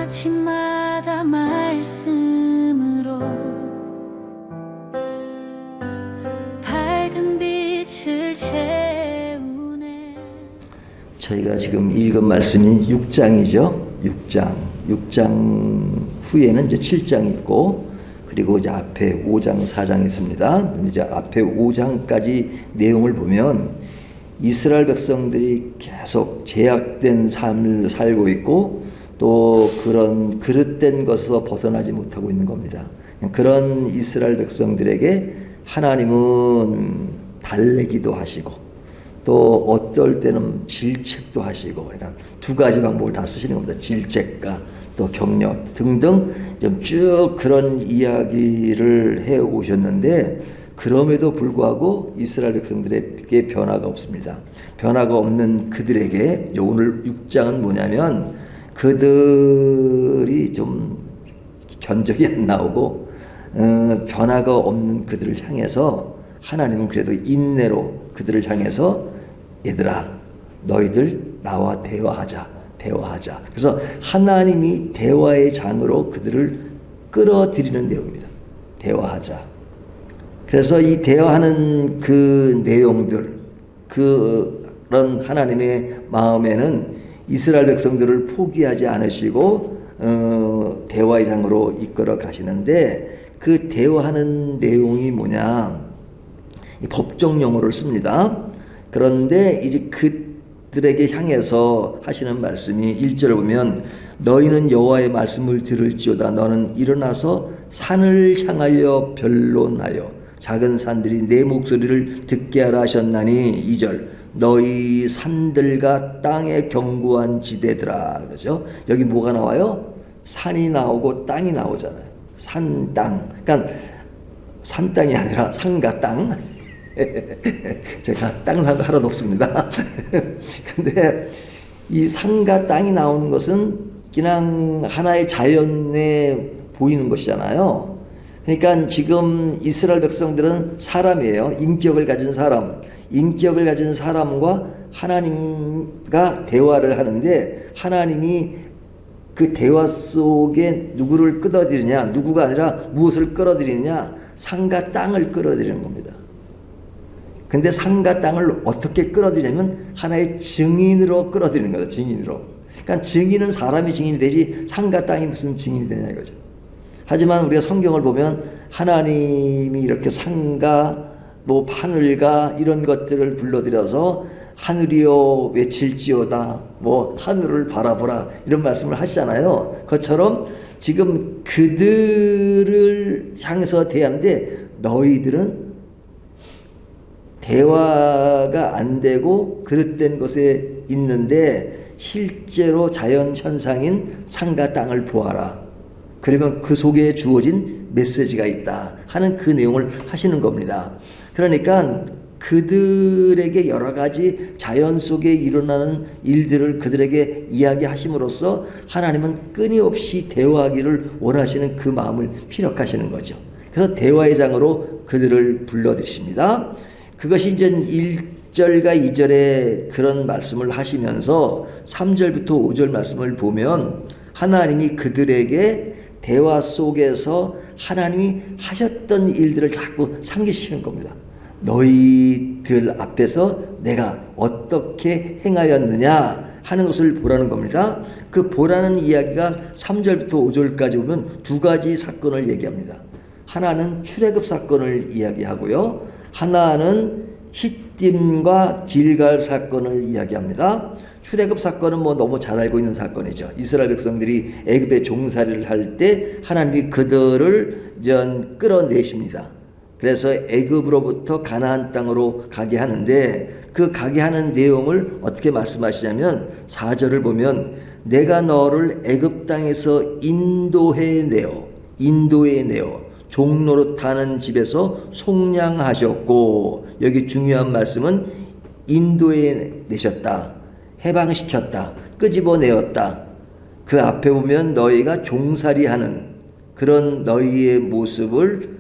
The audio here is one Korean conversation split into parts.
아침마다 말씀으로 밝은 빛을 채우네. 저희가 지금 읽은 말씀이 6장이죠. 6장 후에는 이제 7장이 있고, 그리고 이제 앞에 5장, 4장이 있습니다. 이제 앞에 5장까지 내용을 보면 이스라엘 백성들이 계속 제약된 삶을 살고 있고, 또 그런 그릇된 것에서 벗어나지 못하고 있는 겁니다. 그런 이스라엘 백성들에게 하나님은 달래기도 하시고, 또 어떨 때는 질책도 하시고, 그러니까 두 가지 방법을 다 쓰시는 겁니다. 질책과 또 격려 등등 좀 쭉 그런 이야기를 해 오셨는데, 그럼에도 불구하고 이스라엘 백성들에게 변화가 없습니다. 변화가 없는 그들에게 오늘 6장은 뭐냐면, 그들이 좀 견적이 안 나오고 변화가 없는 그들을 향해서 하나님은 그래도 인내로 그들을 향해서 얘들아, 너희들 나와 대화하자. 그래서 하나님이 대화의 장으로 그들을 끌어들이는 내용입니다. 대화하자. 그래서 이 대화하는 그 내용들, 그런 하나님의 마음에는 이스라엘 백성들을 포기하지 않으시고 대화의 장으로 이끌어 가시는데, 그 대화하는 내용이 뭐냐, 법정 용어를 씁니다. 그런데 이제 그들에게 향해서 하시는 말씀이 1절을 보면, 너희는 여호와의 말씀을 들을지어다. 너는 일어나서 산을 향하여 변론하여 작은 산들이 내 목소리를 듣게 하라 하셨나니. 2절, 너희 산들과 땅의 견고한 지대들아. 그러죠. 여기 뭐가 나와요? 산이 나오고 땅이 나오잖아요. 산, 땅. 그러니까 산 땅이 아니라 산과 땅. 제가 땅 산 거 하나도 없습니다. 근데 이 산과 땅이 나오는 것은 그냥 하나의 자연에 보이는 것이잖아요. 그러니까 지금 이스라엘 백성들은 사람이에요. 인격을 가진 사람과 하나님과 대화를 하는데, 하나님이 그 대화 속에 누구를 끌어들이냐, 누구가 아니라 무엇을 끌어들이느냐, 산과 땅을 끌어들이는 겁니다. 근데 산과 땅을 어떻게 끌어들이냐면 하나의 증인으로 끌어들이는 거죠. 증인으로. 그러니까 증인은 사람이 증인이 되지 산과 땅이 무슨 증인이 되냐 이거죠. 하지만 우리가 성경을 보면 하나님이 이렇게 산과 뭐 하늘과 이런 것들을 불러들여서 하늘이여 외칠지어다, 뭐 하늘을 바라보라, 이런 말씀을 하시잖아요. 그것처럼 지금 그들을 향해서 대하는데, 너희들은 대화가 안 되고 그릇된 곳에 있는데 실제로 자연 현상인 산과 땅을 보아라. 그러면 그 속에 주어진 메시지가 있다 하는 그 내용을 하시는 겁니다. 그러니까 그들에게 여러 가지 자연 속에 일어나는 일들을 그들에게 이야기하심으로써 하나님은 끊임없이 대화하기를 원하시는 그 마음을 피력하시는 거죠. 그래서 대화의 장으로 그들을 불러들이십니다. 그것이 이제 1절과 2절에 그런 말씀을 하시면서 3절부터 5절 말씀을 보면 하나님이 그들에게 대화 속에서 하나님이 하셨던 일들을 자꾸 상기시키는 겁니다. 너희들 앞에서 내가 어떻게 행하였느냐 하는 것을 보라는 겁니다. 그 보라는 이야기가 3절부터 5절까지 보면 두 가지 사건을 얘기합니다. 하나는 출애굽 사건을 이야기하고요, 하나는 히팀과 길갈 사건을 이야기합니다. 출애굽 사건은 뭐 너무 잘 알고 있는 사건이죠. 이스라엘 백성들이 애굽의 종살이를 할 때 하나님이 그들을 끌어내십니다. 그래서 애굽으로부터 가나안 땅으로 가게 하는데, 그 가게 하는 내용을 어떻게 말씀하시냐면 4절을 보면, 내가 너를 애굽 땅에서 인도해 내어 종노릇하는 집에서 속량하셨고, 여기 중요한 말씀은 인도해 내셨다, 해방시켰다, 끄집어내었다. 그 앞에 보면 너희가 종살이하는 그런 너희의 모습을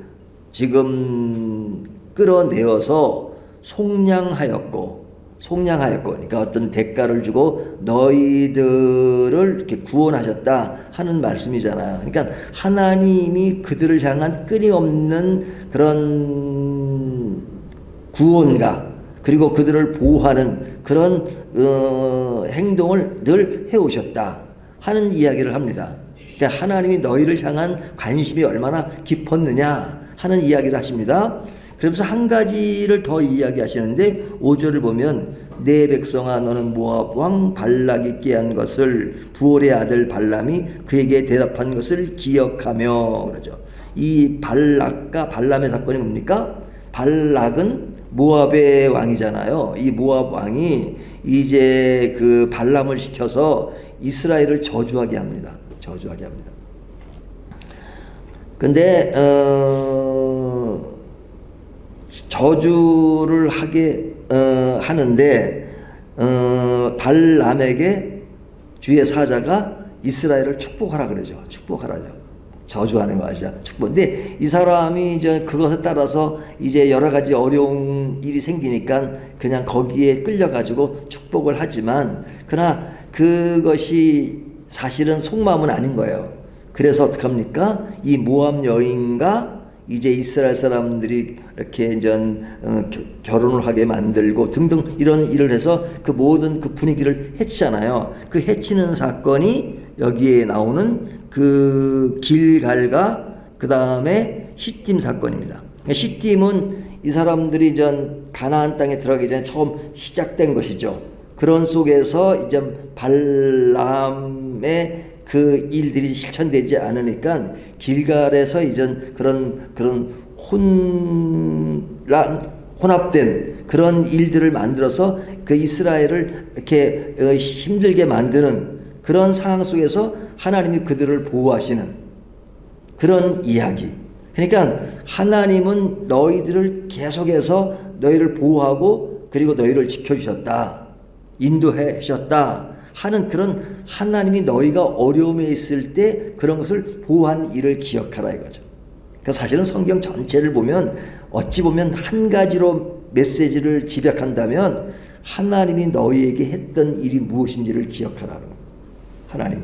지금 끌어내어서 속량하였고, 속량하였고, 그러니까 어떤 대가를 주고 너희들을 이렇게 구원하셨다 하는 말씀이잖아요. 그러니까 하나님이 그들을 향한 끊임없는 그런 구원과 그리고 그들을 보호하는 그런 행동을 늘 해오셨다 하는 이야기를 합니다. 그러니까 하나님이 너희를 향한 관심이 얼마나 깊었느냐 하는 이야기를 하십니다. 그러면서 한 가지를 더 이야기하시는데 5절을 보면 내 백성아 너는 모압 왕 발락이 꾀한 것을 부올의 아들 발람이 그에게 대답한 것을 기억하며 그러죠. 이 발락과 발람의 사건이 뭡니까? 발락은 모압의 왕이잖아요. 이 모압 왕이 이제 그 발람을 시켜서 이스라엘을 저주하게 합니다. 저주하게 합니다. 근데 저주를 하게 하는데 발람에게 주의 사자가 이스라엘을 축복하라 그러죠. 축복하라죠. 저주하는 거 아시죠? 축복. 근데 이 사람이 이제 그것에 따라서 이제 여러 가지 어려운 일이 생기니까 그냥 거기에 끌려가지고 축복을 하지만 그러나 그것이 사실은 속마음은 아닌 거예요. 그래서 어떡합니까? 이 모압 여인과 이제 이스라엘 사람들이 이렇게 이제 결혼을 하게 만들고 등등 이런 일을 해서 그 모든 그 분위기를 해치잖아요. 그 해치는 사건이 여기에 나오는 그 길갈과 그 다음에 시딤 사건입니다. 시딤은 이 사람들이 전 가나안 땅에 들어가기 전에 처음 시작된 것이죠. 그런 속에서 이제 발람의 그 일들이 실천되지 않으니까 길갈에서 이전 그런 혼합된 그런 일들을 만들어서 그 이스라엘을 이렇게 힘들게 만드는 그런 상황 속에서 하나님이 그들을 보호하시는 그런 이야기. 그러니까 하나님은 너희들을 계속해서 너희를 보호하고 그리고 너희를 지켜주셨다. 인도해 주셨다. 하는 그런 하나님이 너희가 어려움에 있을 때 그런 것을 보호한 일을 기억하라 이거죠. 그러니까 사실은 성경 전체를 보면 어찌 보면 한 가지로 메시지를 집약한다면 하나님이 너희에게 했던 일이 무엇인지를 기억하라는 거예요. 하나님이.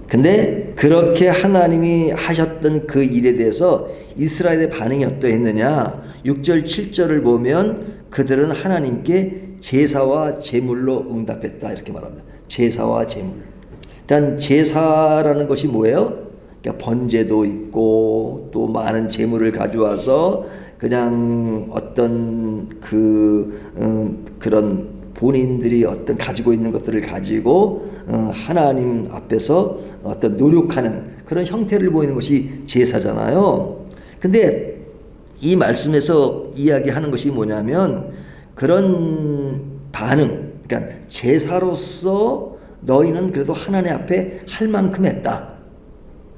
근데 그렇게 하나님이 하셨던 그 일에 대해서 이스라엘의 반응이 어떠했느냐? 6절 7절을 보면 그들은 하나님께 제사와 제물로 응답했다 이렇게 말합니다. 제사와 제물. 일단 제사라는 것이 뭐예요? 그러니까 번제도 있고 또 많은 제물을 가져와서 그냥 어떤 그런 본인들이 어떤 가지고 있는 것들을 가지고 하나님 앞에서 어떤 노력하는 그런 형태를 보이는 것이 제사잖아요. 근데 이 말씀에서 이야기하는 것이 뭐냐면 그런 반응, 그러니까 제사로서 너희는 그래도 하나님 앞에 할 만큼 했다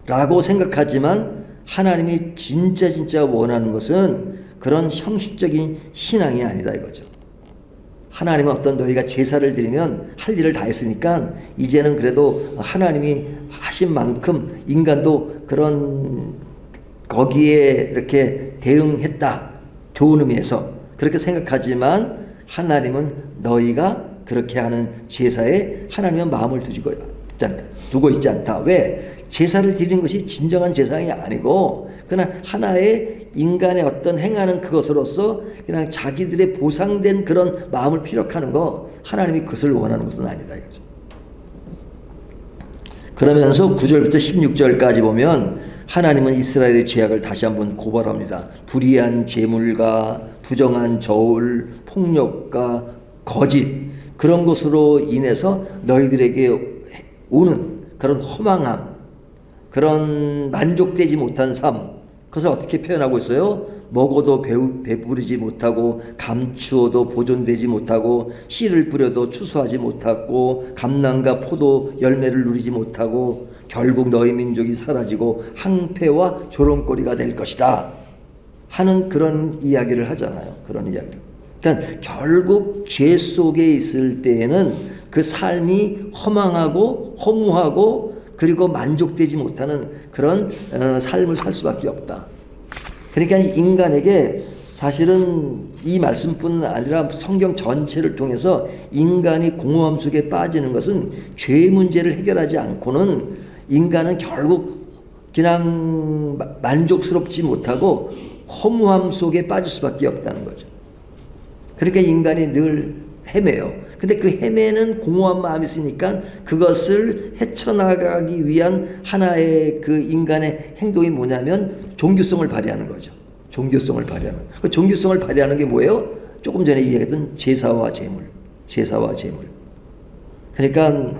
라고 생각하지만 하나님이 진짜 원하는 것은 그런 형식적인 신앙이 아니다 이거죠. 하나님은 어떤 너희가 제사를 드리면 할 일을 다 했으니까 이제는 그래도 하나님이 하신 만큼 인간도 그런 거기에 이렇게 대응했다. 좋은 의미에서 그렇게 생각하지만 하나님은 너희가 그렇게 하는 제사에 하나님은 마음을 두고 있지 않다. 왜? 제사를 드리는 것이 진정한 제사가 아니고 그냥 하나의 인간의 어떤 행하는 그것으로서 그냥 자기들의 보상된 그런 마음을 피력하는 거 하나님이 그것을 원하는 것은 아니다 이거죠. 그러면서 9절부터 16절까지 보면 하나님은 이스라엘의 죄악을 다시 한번 고발합니다. 불의한 재물과 부정한 저울, 폭력과 거짓 그런 것으로 인해서 너희들에게 오는 그런 허망함, 그런 만족되지 못한 삶, 그것을 어떻게 표현하고 있어요? 먹어도 배부르지 못하고 감추어도 보존되지 못하고 씨를 뿌려도 추수하지 못하고 감람과 포도 열매를 누리지 못하고 결국 너희 민족이 사라지고 항폐와 조롱거리가 될 것이다 하는 그런 이야기를 하잖아요. 그런 이야기를. 그러니까 결국 죄 속에 있을 때에는 그 삶이 허망하고 허무하고 그리고 만족되지 못하는 그런 삶을 살 수밖에 없다. 그러니까 인간에게 사실은 이 말씀뿐 아니라 성경 전체를 통해서 인간이 공허함 속에 빠지는 것은 죄 문제를 해결하지 않고는 인간은 결국 그냥 만족스럽지 못하고 허무함 속에 빠질 수밖에 없다는 거죠. 그러니까 인간이 늘 헤매요. 근데 그 헤매는 공허한 마음이 있으니까 그것을 헤쳐나가기 위한 하나의 그 인간의 행동이 뭐냐면 종교성을 발휘하는 거죠. 종교성을 발휘하는. 그 종교성을 발휘하는 게 뭐예요? 조금 전에 이야기했던 제사와 제물. 제사와 제물. 그러니까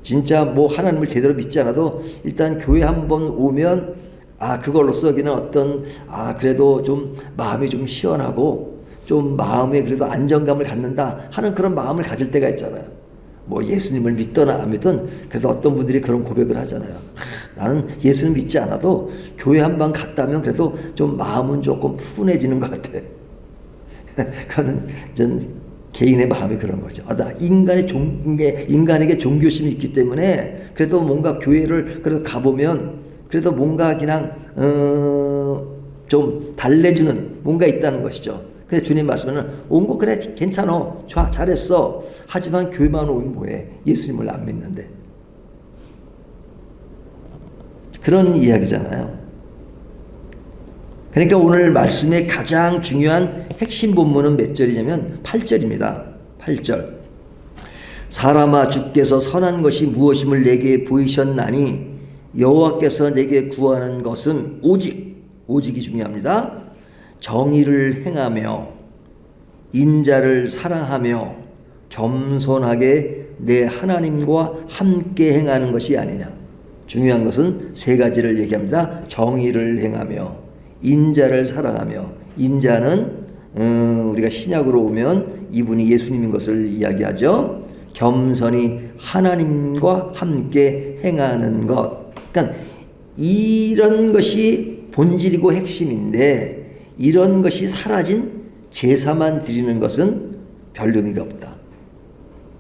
진짜 뭐 하나님을 제대로 믿지 않아도 일단 교회 한번 오면 그걸로써 그냥 어떤 그래도 좀 마음이 좀 시원하고 좀 마음에 그래도 안정감을 갖는다 하는 그런 마음을 가질 때가 있잖아요. 뭐 예수님을 믿거나 안 믿든 그래도 어떤 분들이 그런 고백을 하잖아요. 나는 예수님 믿지 않아도 교회 한번 갔다면 그래도 좀 마음은 조금 푸근해지는 것 같아. 그거는 전 개인의 마음이 그런 거죠. 인간에게 종교심이 있기 때문에 그래도 뭔가 교회를 그래도 가보면 그래도 뭔가 그냥 좀 달래주는 뭔가 있다는 것이죠. 그래서 주님 말씀은 온 거 그래 괜찮어 좋아 잘했어. 하지만 교회만 오면 뭐해 예수님을 안 믿는데. 그런 이야기잖아요. 그러니까 오늘 말씀의 가장 중요한 핵심 본문은 몇 절이냐면 8절입니다. 8절. 사람아 주께서 선한 것이 무엇임을 내게 보이셨나니 여호와께서 내게 구하는 것은 오직이 중요합니다. 정의를 행하며 인자를 사랑하며 겸손하게 내 하나님과 함께 행하는 것이 아니냐. 중요한 것은 세 가지를 얘기합니다. 정의를 행하며 인자를 사랑하며 인자는 우리가 신약으로 오면 이분이 예수님인 것을 이야기하죠. 겸손히 하나님과 함께 행하는 것. 그러니까 이런 것이 본질이고 핵심인데 이런 것이 사라진 제사만 드리는 것은 별 의미가 없다.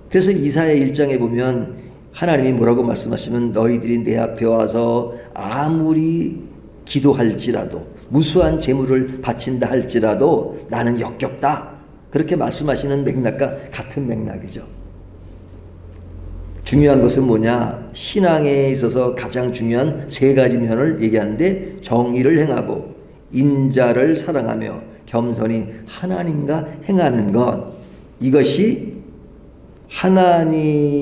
그래서 이사야 1장에 보면 하나님이 뭐라고 말씀하시면 너희들이 내 앞에 와서 아무리 기도할지라도 무수한 제물을 바친다 할지라도 나는 역겹다. 그렇게 말씀하시는 맥락과 같은 맥락이죠. 중요한 것은 뭐냐? 신앙에 있어서 가장 중요한 세 가지 면을 얘기하는데 정의를 행하고 인자를 사랑하며 겸손히 하나님과 행하는 것. 이것이 하나님의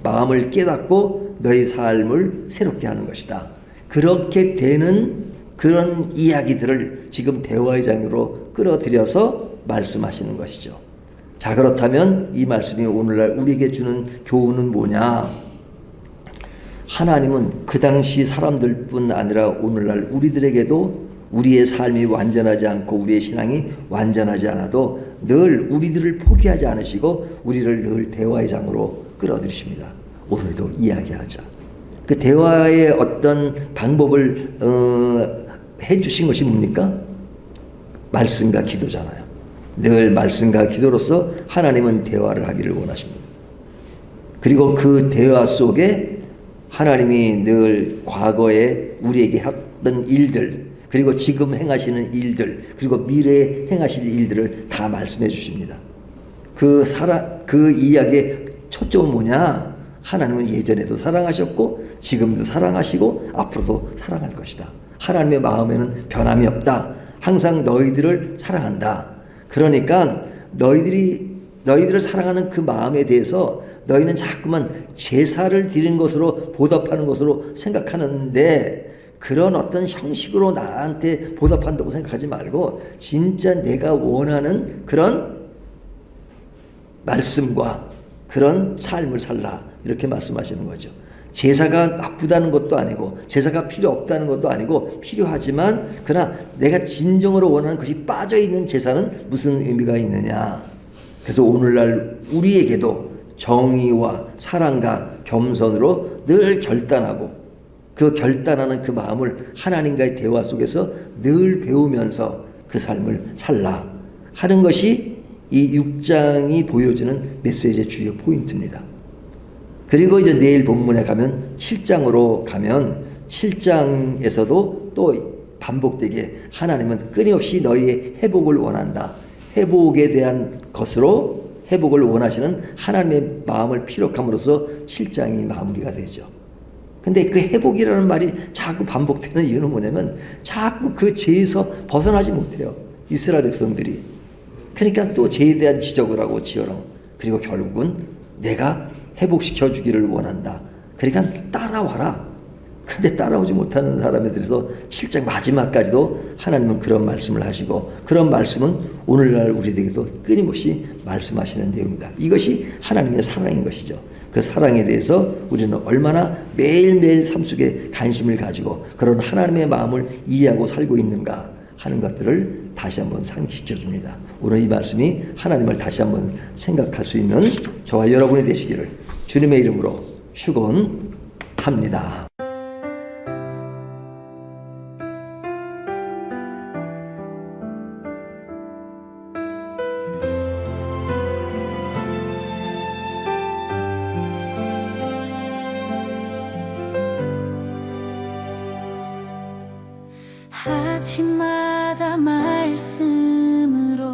마음을 깨닫고 너희 삶을 새롭게 하는 것이다. 그렇게 되는 그런 이야기들을 지금 대화의 장으로 끌어들여서 말씀하시는 것이죠. 자, 그렇다면 이 말씀이 오늘날 우리에게 주는 교훈은 뭐냐? 하나님은 그 당시 사람들뿐 아니라 오늘날 우리들에게도 우리의 삶이 완전하지 않고 우리의 신앙이 완전하지 않아도 늘 우리들을 포기하지 않으시고 우리를 늘 대화의 장으로 끌어들이십니다. 오늘도 이야기하자. 그 대화의 어떤 방법을 해주신 것이 뭡니까? 말씀과 기도잖아요. 늘 말씀과 기도로서 하나님은 대화를 하기를 원하십니다. 그리고 그 대화 속에 하나님이 늘 과거에 우리에게 했던 일들, 그리고 지금 행하시는 일들, 그리고 미래에 행하실 일들을 다 말씀해 주십니다. 그 이야기의 초점은 뭐냐? 하나님은 예전에도 사랑하셨고 지금도 사랑하시고 앞으로도 사랑할 것이다. 하나님의 마음에는 변함이 없다. 항상 너희들을 사랑한다. 그러니까 너희들을 사랑하는 그 마음에 대해서 너희는 자꾸만 제사를 드리는 것으로 보답하는 것으로 생각하는데 그런 어떤 형식으로 나한테 보답한다고 생각하지 말고 진짜 내가 원하는 그런 말씀과 그런 삶을 살라. 이렇게 말씀하시는 거죠. 제사가 나쁘다는 것도 아니고 제사가 필요 없다는 것도 아니고 필요하지만 그러나 내가 진정으로 원하는 것이 빠져있는 제사는 무슨 의미가 있느냐. 그래서 오늘날 우리에게도 정의와 사랑과 겸손으로 늘 결단하고 그 결단하는 그 마음을 하나님과의 대화 속에서 늘 배우면서 그 삶을 살라 하는 것이 이 6장이 보여주는 메시지의 주요 포인트입니다. 그리고 이제 내일 본문에 가면 7장으로 가면 7장에서도 또 반복되게 하나님은 끊임없이 너희의 회복을 원한다. 회복에 대한 것으로 회복을 원하시는 하나님의 마음을 피력함으로써 7장이 마무리가 되죠. 근데 그 회복이라는 말이 자꾸 반복되는 이유는 뭐냐면 자꾸 그 죄에서 벗어나지 못해요. 이스라엘 백성들이. 그러니까 또 죄에 대한 지적을 하고 지어라. 그리고 결국은 내가 회복시켜 주기를 원한다. 그러니까 따라와라. 근데 따라오지 못하는 사람에 대해서 7장 마지막까지도 하나님은 그런 말씀을 하시고 그런 말씀은 오늘날 우리에게도 끊임없이 말씀하시는 내용입니다. 이것이 하나님의 사랑인 것이죠. 그 사랑에 대해서 우리는 얼마나 매일매일 삶 속에 관심을 가지고 그런 하나님의 마음을 이해하고 살고 있는가 하는 것들을 다시 한번 상기시켜 줍니다. 오늘 이 말씀이 하나님을 다시 한번 생각할 수 있는 저와 여러분이 되시기를 주님의 이름으로 축원합니다. 아침마다 말씀으로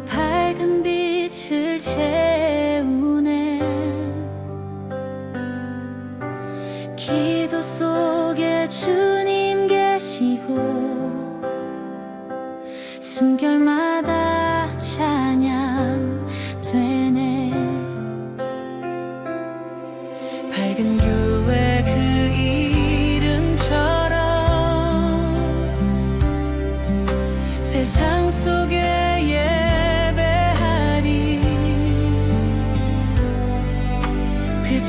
밝은 빛을 채우네. 기도 속에 주님 계시고 숨결마다 찬양 되네. 밝은 교회 그 세상 속에 예배하리. 그